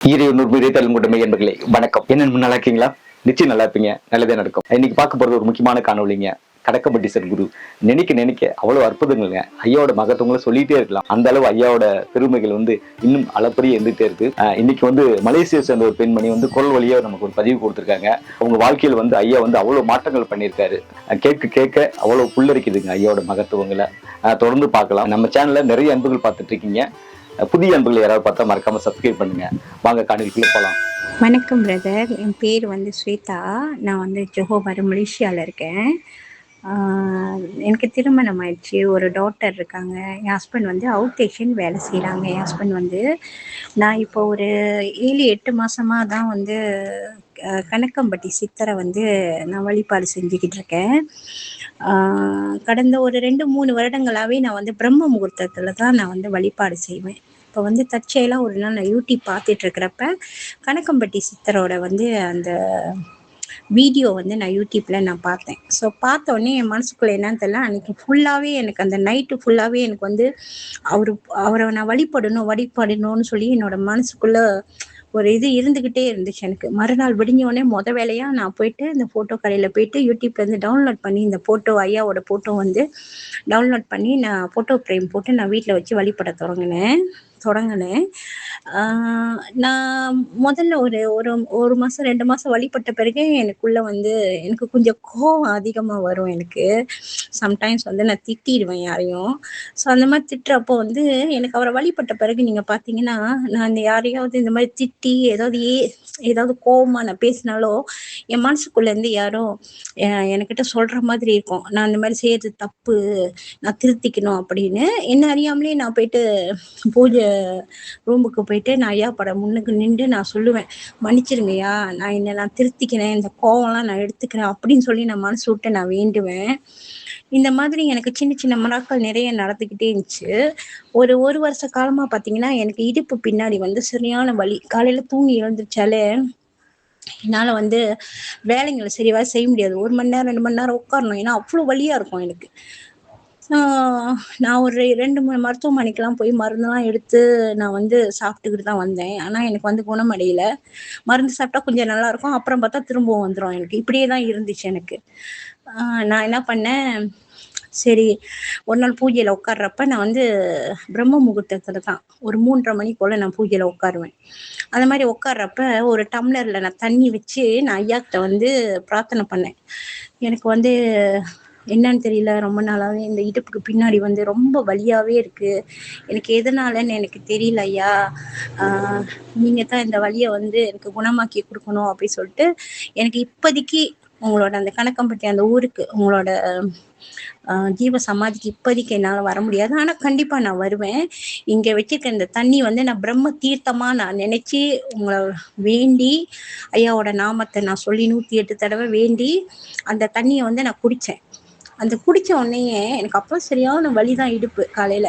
கூட்டமை என்பர்களே வணக்கம். என்ன நல்லா இருக்கீங்களா? நிச்சயம் நல்லா இருப்பீங்க. நல்லதே நடக்கும். இன்னைக்கு பார்க்க போறது ஒரு முக்கியமான காணொலிங்க. கடக்கம்பட்டி சத்குரு. நினைக்க அவ்வளவு அற்புதங்கள்ங்க. ஐயாவோட மகத்துவங்களை சொல்லிட்டே இருக்கலாம். அந்த அளவு ஐயாவோட பெருமைகள் இன்னும் அளப்பரிய இருந்துட்டே இருக்கு. இன்னைக்கு மலேசியா சேர்ந்த ஒரு பெண்மணி குரல் வழியா நமக்கு ஒரு பதிவு கொடுத்திருக்காங்க. அவங்க வாழ்க்கையில் ஐயா அவ்வளவு மாற்றங்கள் பண்ணியிருக்காரு. கேட்க அவ்வளவு புல்லரிக்குதுங்க ஐயாவோட மகத்துவங்களை. தொடர்ந்து பார்க்கலாம். நம்ம சேனல்ல நிறைய அன்புகள் பார்த்துட்டு இருக்கீங்க. புதிய அன்புகள் யாராவது பார்த்தா மறக்காம சப்ஸ்கிரைப் பண்ணுங்க. வாங்க காணொலிக்குள்ள போலாம். வணக்கம் பிரதர், என் பேர் ஸ்வேதா. நான் ஜோஹோபார் மலேசியாவில் இருக்கேன். எனக்கு திருமணம் ஆயிடுச்சு. ஒரு டாட்டர் இருக்காங்க. என் ஹஸ்பண்ட் அவுட் ஸ்டேஷன் வேலை செய்கிறாங்க. என் ஹஸ்பண்ட் நான் இப்போ ஒரு 7-8 மாதமாக தான் கணக்கம்பட்டி சித்தரை நான் வழிபாடு செஞ்சுக்கிட்டு இருக்கேன். கடந்த ஒரு 2-3 வருடங்களாகவே நான் பிரம்ம முகூர்த்தத்தில் தான் நான் வழிபாடு செய்வேன். இப்போ தற்செயலாக ஒரு நாள் நான் யூடியூப் பார்த்துட்டு இருக்கிறப்ப கணக்கம்பட்டி சித்தரோட அந்த வீடியோ நான் யூடியூப்பில் நான் பார்த்தேன். ஸோ பார்த்தோன்னே என் மனசுக்குள்ளே என்னன்னு தெரியல, அன்றைக்கி ஃபுல்லாகவே எனக்கு அந்த நைட்டு ஃபுல்லாகவே எனக்கு அவரை நான் வழிபடணும்னு சொல்லி என்னோட மனசுக்குள்ளே ஒரு இது இருந்துக்கிட்டே இருந்துச்சு. எனக்கு மறுநாள் விடிஞ்சோடனே வேலையாக நான் போயிட்டு இந்த ஃபோட்டோ கடையில் போயிட்டு யூடியூப்லேருந்து டவுன்லோட் பண்ணி இந்த ஃபோட்டோ ஐயாவோட ஃபோட்டோ டவுன்லோட் பண்ணி நான் ஃபோட்டோ ஃப்ரேம் போட்டு நான் வீட்டில் வச்சு வழிபட தொடங்கினேன். நான் முதல்ல ஒரு மாதம் 2 மாதம் வழிபட்ட பிறகு எனக்குள்ள எனக்கு கொஞ்சம் கோவம் அதிகமாக வரும். எனக்கு சம்டைம்ஸ் நான் திட்டிடுவேன் யாரையும். ஸோ அந்த மாதிரி திட்டுறப்போ எனக்கு அவரை வழிபட்ட பிறகு நீங்கள் பார்த்தீங்கன்னா, நான் இந்த யாரையாவது இந்த மாதிரி திட்டி ஏதாவது கோவமாக நான் பேசினாலோ என் மனசுக்குள்ளேருந்து யாரோ என்கிட்ட சொல்கிற மாதிரி இருக்கும், நான் இந்த மாதிரி செய்யறது தப்பு, நான் திருத்திக்கணும் அப்படின்னு. என்ன அறியாமலே நான் போயிட்டு பூஜை ரூமுக்கு போயிட்டு நான் ஐயா படம் முன்னுக்கு நின்று நான் சொல்லுவேன், மன்னிச்சிருங்கய்யா, நான் திருத்திக்கிறேன், இந்த கோவம்லாம் நான் எடுத்துக்கிறேன் அப்படின்னு சொல்லி நான் மனசு விட்டு நான் வேண்டுவேன். இந்த மாதிரி எனக்கு சின்ன சின்ன மராக்கள் நிறைய நடந்துக்கிட்டே இருந்துச்சு. ஒரு வருஷ காலமா பார்த்தீங்கன்னா எனக்கு இடுப்பு பின்னாடி சரியான வலி. காலையில தூங்கி எழுந்துருச்சாலே என்னால் வேலைங்களை சரியாக செய்ய முடியாது. 1 மணி நேரம் 2 மணி நேரம் உட்காரணும், ஏன்னா அவ்வளோ வலியாக இருக்கும் எனக்கு. நான் ஒரு 2-3 மருத்துவமனைக்கெல்லாம் போய் மருந்தெல்லாம் எடுத்து நான் சாப்பிட்டுக்கிட்டு தான் வந்தேன். ஆனால் எனக்கு குணமடையல. மருந்து சாப்பிட்டா கொஞ்சம் நல்லா இருக்கும், அப்புறம் பார்த்தா திரும்பவும் வந்துடும். எனக்கு இப்படியே தான் இருந்துச்சு எனக்கு. நான் என்ன பண்ணேன், சரி ஒரு நாள் பூஜையில் உட்கார்றப்ப நான் பிரம்ம முகூர்த்தத்தில் தான் ஒரு 3:30 மணி போல் நான் பூஜையில் உட்காருவேன். அந்த மாதிரி உட்கார்றப்ப ஒரு டம்ளரில் நான் தண்ணி வச்சு நான் ஐயாக்கிட்ட பிரார்த்தனை பண்ணேன். எனக்கு என்னன்னு தெரியல, ரொம்ப நாளாவே இந்த இடுப்புக்கு பின்னாடி ரொம்ப வலியாவே இருக்கு, எனக்கு எதனாலன்னு எனக்கு தெரியல ஐயா, நீங்க தான் இந்த வலியை எனக்கு குணமாக்கி கொடுக்கணும் அப்படின்னு சொல்லிட்டு, எனக்கு இப்போதைக்கு உங்களோட அந்த கணக்கம்பட்டி அந்த ஊருக்கு உங்களோட ஜீவ சமாதிக்கு இப்போதைக்கு என்னால் வர முடியாது, ஆனால் கண்டிப்பாக நான் வருவேன். இங்கே வச்சிருக்க இந்த தண்ணி நான் பிரம்ம தீர்த்தமாக நான் நினச்சி உங்களை வேண்டி ஐயாவோட நாமத்தை நான் சொல்லி 108 தடவை வேண்டி அந்த தண்ணியை நான் குடித்தேன். அந்த குடித்த உடனேயே எனக்கு அப்போ சரியான வலி தான் இடுப்பு காலையில்.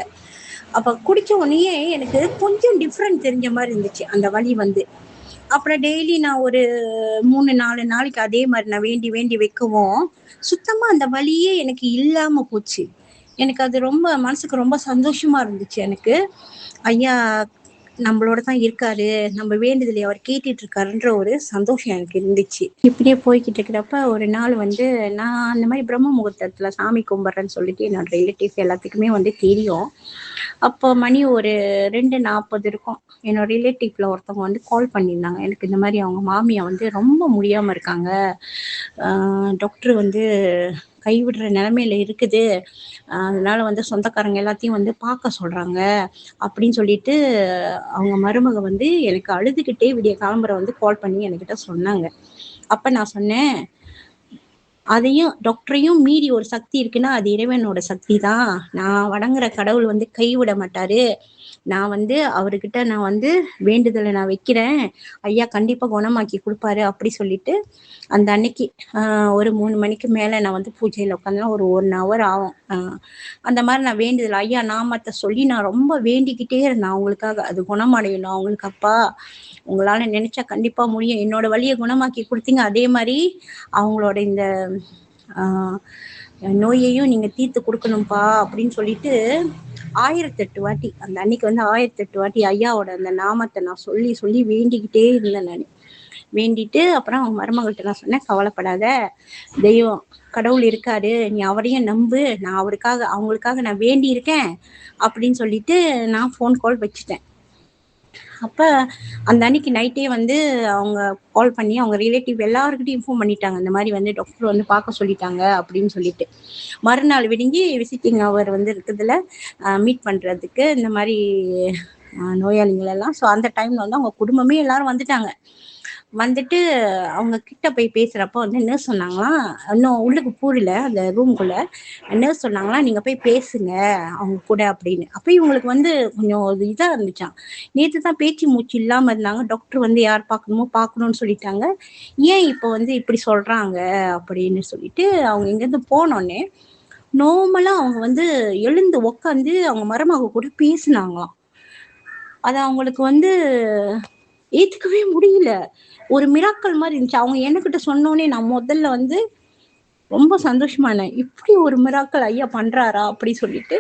அப்போ குடித்த உடனேயே எனக்கு கொஞ்சம் டிஃப்ரெண்ட் தெரிஞ்ச மாதிரி இருந்துச்சு அந்த வலி. அப்புறம் டெய்லி நான் ஒரு 3-4 நாளைக்கு அதே மாதிரி நான் வேண்டி வைக்கவும் சுத்தமாக அந்த வலியே எனக்கு இல்லாமல் போச்சு. எனக்கு அது ரொம்ப மனசுக்கு ரொம்ப சந்தோஷமா இருந்துச்சு. எனக்கு ஐயா நம்மளோட தான் இருக்காரு, நம்ம வேண்டுதலை அவர் கேட்டுட்டு இருக்காருன்ற ஒரு சந்தோஷம் எனக்கு இருந்துச்சு. இப்படியே போய்கிட்டு இருக்கிறப்ப ஒரு நாள் நான் அந்த மாதிரி பிரம்ம முகூர்த்தத்துல சாமி கும்பிட்றேன்னு சொல்லிட்டு என்னோட ரிலேட்டிவ்ஸ் எல்லாத்துக்குமே தெரியும். அப்போ மணி ஒரு 2:40 இருக்கும். என்னோட ரிலேட்டிவ்ல ஒருத்தவங்க கால் பண்ணியிருந்தாங்க. எனக்கு இந்த மாதிரி அவங்க மாமியா ரொம்ப முடியாம இருக்காங்க, டாக்டர் கைவிடுற நிலைமையில இருக்குது, அதனால சொந்தக்காரங்க எல்லாத்தையும் பார்க்க சொல்றாங்க அப்படின்னு சொல்லிட்டு அவங்க மருமக எனக்கு அழுதுகிட்டே விடிய காலம்பரை கால் பண்ணி என்கிட்ட சொன்னாங்க. அப்ப நான் சொன்னேன், அதையும் டாக்டரையும் மீறி ஒரு சக்தி இருக்குன்னா அது இறைவனோட சக்தி தான். நான் வணங்குற கடவுள் கைவிட மாட்டாரு. நான் அவர்கிட்ட நான் வேண்டுதலை நான் வைக்கிறேன், ஐயா கண்டிப்பா குணமாக்கி கொடுப்பாரு அப்படி சொல்லிட்டு அந்த அன்னைக்கு ஒரு 3 மணிக்கு மேல நான் பூஜையில உட்காந்தா ஒரு 1 ஹவர் ஆகும். அந்த மாதிரி நான் வேண்டுதல் ஐயா நாமத்தை சொல்லி நான் ரொம்ப வேண்டிக்கிட்டே இருந்தேன் அவங்களுக்காக, அது குணமடையணும் அவங்களுக்கு. அப்பா உங்களால நினைச்சா கண்டிப்பா முடியும், என்னோட வலியை குணமாக்கி கொடுத்தீங்க, அதே மாதிரி அவங்களோட இந்த நோயையும் நீங்க தீர்த்து கொடுக்கணும்ப்பா அப்படின்னு சொல்லிட்டு 1008 வாட்டி அந்த அன்னைக்கு வந்து 1008 வாட்டி ஐயாவோட அந்த நாமத்தை நான் சொல்லி சொல்லி வேண்டிக்கிட்டே இருந்தேன் நான். வேண்டிட்டு அப்புறம் அவங்க மருமகள்கிட்ட நான் சொன்னேன், கவலைப்படாத, தெய்வம் கடவுள் இருக்காரு, நீ அவரையும் நம்பு, நான் அவங்களுக்காக நான் வேண்டி இருக்கேன் அப்படின்னு சொல்லிட்டு நான் ஃபோன் கால் வச்சுட்டேன். அப்ப அந்த அன்னைக்கு நைட்டே வந்து அவங்க கால் பண்ணி அவங்க ரிலேட்டிவ் எல்லாருக்கிட்டையும் இன்ஃபார்ம் பண்ணிட்டாங்க, இந்த மாதிரி வந்து டாக்டர் வந்து பார்க்க சொல்லிட்டாங்க அப்படின்னு சொல்லிட்டு. மறுநாள் விடிஞ்சு விசிட்டிங் அவர் வந்து இருக்குதுல மீட் பண்றதுக்கு இந்த மாதிரி நோயாளிகள் எல்லாம். ஸோ அந்த டைம்ல வந்து அவங்க குடும்பமே எல்லாரும் வந்துட்டாங்க. வந்துட்டு அவங்க கிட்ட போய் பேசுறப்ப வந்து நர்ஸ் சொன்னாங்களாம், இன்னும் உள்ளுக்கு பூரில அந்த ரூம்குள்ள நர்ஸ் சொன்னாங்களாம், நீங்க போய் பேசுங்க அவங்க கூட அப்படின்னு. அப்ப இவங்களுக்கு வந்து கொஞ்சம் இதா இருந்துச்சாம். நேத்து தான் பேச்சு மூச்சு இல்லாம இருந்தாங்க, டாக்டர் வந்து யார் பார்க்கணுமோ பார்க்கணும்னு சொல்லிட்டாங்க, ஏன் இப்போ வந்து இப்படி சொல்றாங்க அப்படின்னு சொல்லிட்டு அவங்க இங்கிருந்து போனோடனே நார்மலா அவங்க வந்து எழுந்து உக்காந்து அவங்க மருமக கூட பேசினாங்களாம். அது அவங்களுக்கு வந்து ஏத்துக்கவே முடியல. ஒரு மிராக்கள் மாதிரி இருந்துச்சு. அவங்க என்கிட்ட சொன்னோனே நான் முதல்ல வந்து ரொம்ப சந்தோஷமானேன். இப்படி ஒரு மிராக்கள் ஐயா பண்றாரா அப்படி சொல்லிட்டு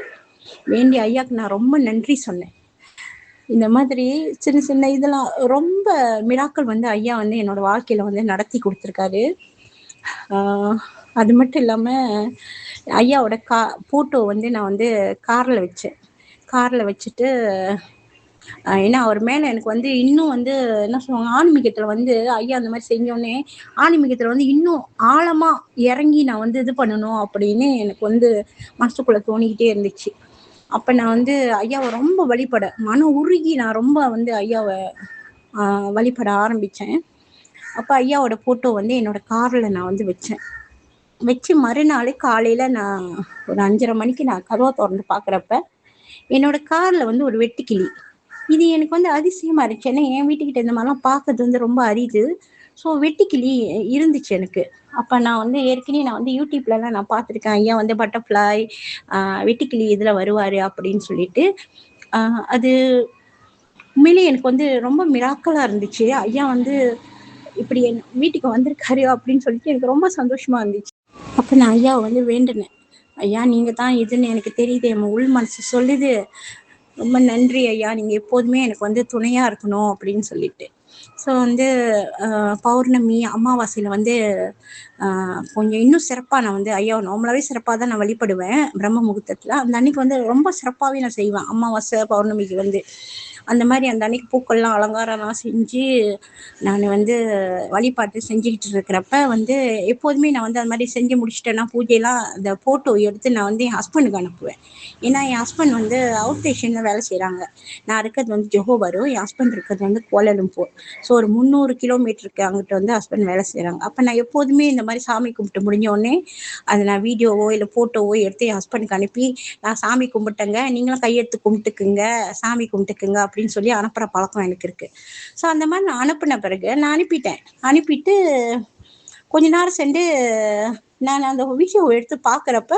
வேண்டி ஐயாக்கு நான் ரொம்ப நன்றி சொன்னேன். இந்த மாதிரி சின்ன சின்ன இதெல்லாம் ரொம்ப மிராக்கள் வந்து ஐயா வந்து என்னோட வாழ்க்கையில வந்து நடத்தி கொடுத்துருக்காரு. அது மட்டும் இல்லாம ஐயாவோட போட்டோ வந்து நான் வந்து கார்ல வச்சுட்டு ஏன்னா அவர் மேல எனக்கு வந்து இன்னும் வந்து என்ன சொல்லுவாங்க, ஆன்மீகத்துல வந்து ஐயா அந்த மாதிரி செஞ்சோடனே ஆன்மீகத்துல வந்து இன்னும் ஆழமா இறங்கி நான் வந்து இது பண்ணணும் அப்படின்னு எனக்கு வந்து மனசுக்குள்ள தோணிக்கிட்டே இருந்துச்சு. அப்ப நான் வந்து ஐயாவை ரொம்ப மன உருகி நான் ரொம்ப வந்து ஐயாவை வழிபட ஆரம்பிச்சேன். அப்ப ஐயாவோட போட்டோ வந்து என்னோட கார்ல நான் வந்து வச்சு மறுநாள் காலையில நான் ஒரு 5:30 மணிக்கு நான் கதவை திறந்து பாக்குறப்ப என்னோட கார்ல வந்து ஒரு வெட்டுக்கிளி. இது எனக்கு வந்து அதிசயமா இருந்துச்சு. ஏன்னா என் வீட்டுக்கிட்ட இந்த மாதிரிலாம் பார்க்கறது வந்து ரொம்ப அரிது. ஸோ வெட்டுக்கிளி இருந்துச்சு எனக்கு. அப்ப நான் வந்து ஏற்கனவே நான் வந்து யூடியூப்லலாம் நான் பார்த்துருக்கேன், ஐயா வந்து பட்டர்ஃப்ளை வெட்டுக்கிளி இதுல வருவாரு அப்படின்னு சொல்லிட்டு. அது உண்மையிலேயே எனக்கு வந்து ரொம்ப மிராக்கலா இருந்துச்சு. ஐயா வந்து இப்படி என் வீட்டுக்கு வந்திருக்காரு அப்படின்னு சொல்லிட்டு எனக்கு ரொம்ப சந்தோஷமா இருந்துச்சு. அப்ப நான் ஐயாவை வந்து வேண்டினேன், ஐயா நீங்க தான் இதுன்னு எனக்கு தெரியுது, என் உள் மனசு சொல்லுது, ரொம்ப நன்றி ஐயா, நீங்க எப்போதுமே எனக்கு வந்து துணையா இருக்கணும் அப்படின்னு சொல்லிட்டு. ஸோ வந்து பௌர்ணமி அமாவாசையில வந்து கொஞ்சம் இன்னும் சிறப்பா நான் வந்து ஐயா நார்மலாவே சிறப்பாக தான் நான் வழிபடுவேன். பிரம்ம முகூர்த்தத்துல அந்த அன்னைக்கு வந்து ரொம்ப சிறப்பாகவே நான் செய்வேன். அமாவாசை பௌர்ணமிக்கு வந்து அந்த மாதிரி அந்த அன்னைக்கு பூக்கள்லாம் அலங்காரம்லாம் செஞ்சு நான் வந்து வழிபாட்டு செஞ்சுக்கிட்டு இருக்கிறப்ப வந்து எப்போதுமே நான் வந்து அது மாதிரி செஞ்சு முடிச்சுட்டேன்னா பூஜையெல்லாம் அந்த போட்டோ எடுத்து நான் வந்து என் ஹஸ்பண்டுக்கு அனுப்புவேன். ஏன்னா என் ஹஸ்பண்ட் வந்து அவுட் ஸ்டேஷன்ல வேலை செய்கிறாங்க. நான் இருக்கிறது வந்து ஜொஹோபாரு, என் ஹஸ்பண்ட் இருக்கிறது வந்து கோலாலம்பூர். ஸோ ஒரு 300 கிலோமீட்டருக்கு அங்கிட்டு வந்து ஹஸ்பண்ட் வேலை செய்கிறாங்க. அப்போ நான் எப்போதுமே இந்த மாதிரி சாமி கும்பிட்டு முடிஞ்ச உடனே அதை நான் வீடியோவோ இல்லை ஃபோட்டோவோ எடுத்து என் ஹஸ்பண்டுக்கு அனுப்பி, நான் சாமி கும்பிட்டேங்க, நீங்களும் கையெடுத்து கும்பிட்டுக்குங்க, சாமி கும்பிட்டுக்குங்க அப்படின்னு சொல்லி அனுப்புகிற பழக்கம் எனக்கு இருக்கு. ஸோ அந்த மாதிரி நான் அனுப்பின பிறகு நான் அனுப்பிட்டு கொஞ்ச நேரம் சென்று நான் அந்த வீடியோ எடுத்து பார்க்குறப்ப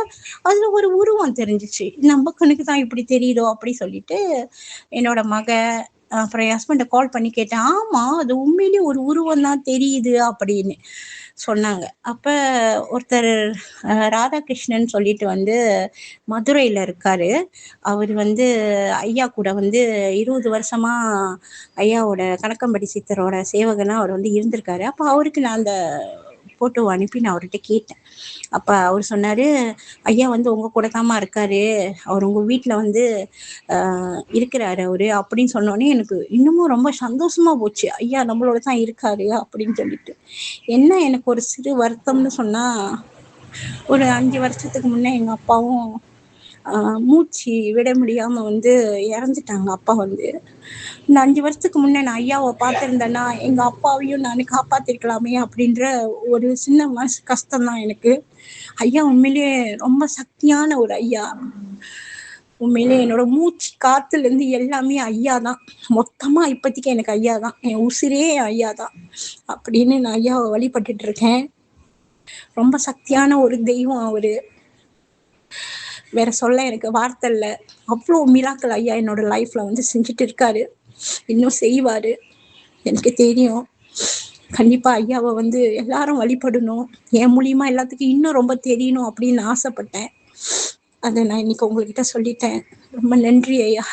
அதில் ஒரு உருவம் தெரிஞ்சிச்சு. நம்ம கண்ணுக்கு தான் இப்படி தெரியுதோ அப்படி சொல்லிட்டு என்னோட அப்புறம் என் ஹஸ்பண்டை கால் பண்ணி கேட்டேன், ஆமா அது உண்மையிலேயே ஒரு உருவம் தான் தெரியுது அப்படின்னு சொன்னாங்க. அப்ப ஒருத்தர் ராதாகிருஷ்ணன் சொல்லிட்டு வந்து மதுரையில இருக்காரு. அவர் வந்து ஐயா கூட வந்து 20 வருஷமா ஐயாவோட கணக்கம்படி சித்தரோட சேவகனா அவர் வந்து இருந்திருக்காரு. அப்ப அவருக்கு நான் அந்த போட்டோ அனுப்பி நான் அவர்கிட்ட கேட்டேன். அப்ப அவர் சொன்னாரு, ஐயா வந்து உங்க கூட தாமா இருக்காரு, அவர் உங்க வீட்டுல வந்து இருக்கிறாரு அவரு அப்படின்னு சொன்னோடனே எனக்கு இன்னமும் ரொம்ப சந்தோஷமா போச்சு. ஐயா நம்மளோட தான் இருக்காரு அப்படின்னு சொல்லிட்டு. என்ன எனக்கு ஒரு சிறு வருத்தம்னு சொன்னா, ஒரு 5 வருஷத்துக்கு முன்னே எங்க அப்பாவும் மூச்சு விட முடியாம வந்து இறந்துட்டாங்க. அப்பா வந்து இந்த 5 வருஷத்துக்கு முன்னே நான் ஐயாவை பார்த்திருந்தேன்னா எங்க அப்பாவையும் நான் காப்பாத்திருக்கலாமே அப்படின்ற ஒரு சின்ன மனசு கஷ்டம் தான் எனக்கு. ஐயா உண்மையிலேயே ரொம்ப சக்தியான ஒரு ஐயா. உண்மையிலே என்னோட மூச்சு காத்துல இருந்து எல்லாமே ஐயா தான். மொத்தமா இப்போதைக்கு எனக்கு ஐயா தான், என் உசிரே ஐயா தான் அப்படின்னு நான் ஐயாவை வழிபட்டுட்டு இருக்கேன். ரொம்ப சக்தியான ஒரு தெய்வம் அவரு. வேற சொல்ல எனக்கு வார்த்தை இல்லை. அவ்வளோ மிராக்கள் ஐயா என்னோட லைஃப்ல வந்து செஞ்சுட்டு இருக்காரு, இன்னும் செய்வாரு, எனக்கு தெரியும். கண்டிப்பா ஐயாவை வந்து எல்லாரும் வழிபடணும், என் மூலியமா எல்லாத்துக்கும் இன்னும் ரொம்ப தெரியணும் அப்படின்னு ஆசைப்பட்டேன். அதை நான் இன்னைக்கு உங்ககிட்ட சொல்லிட்டேன். ரொம்ப நன்றி ஐயா.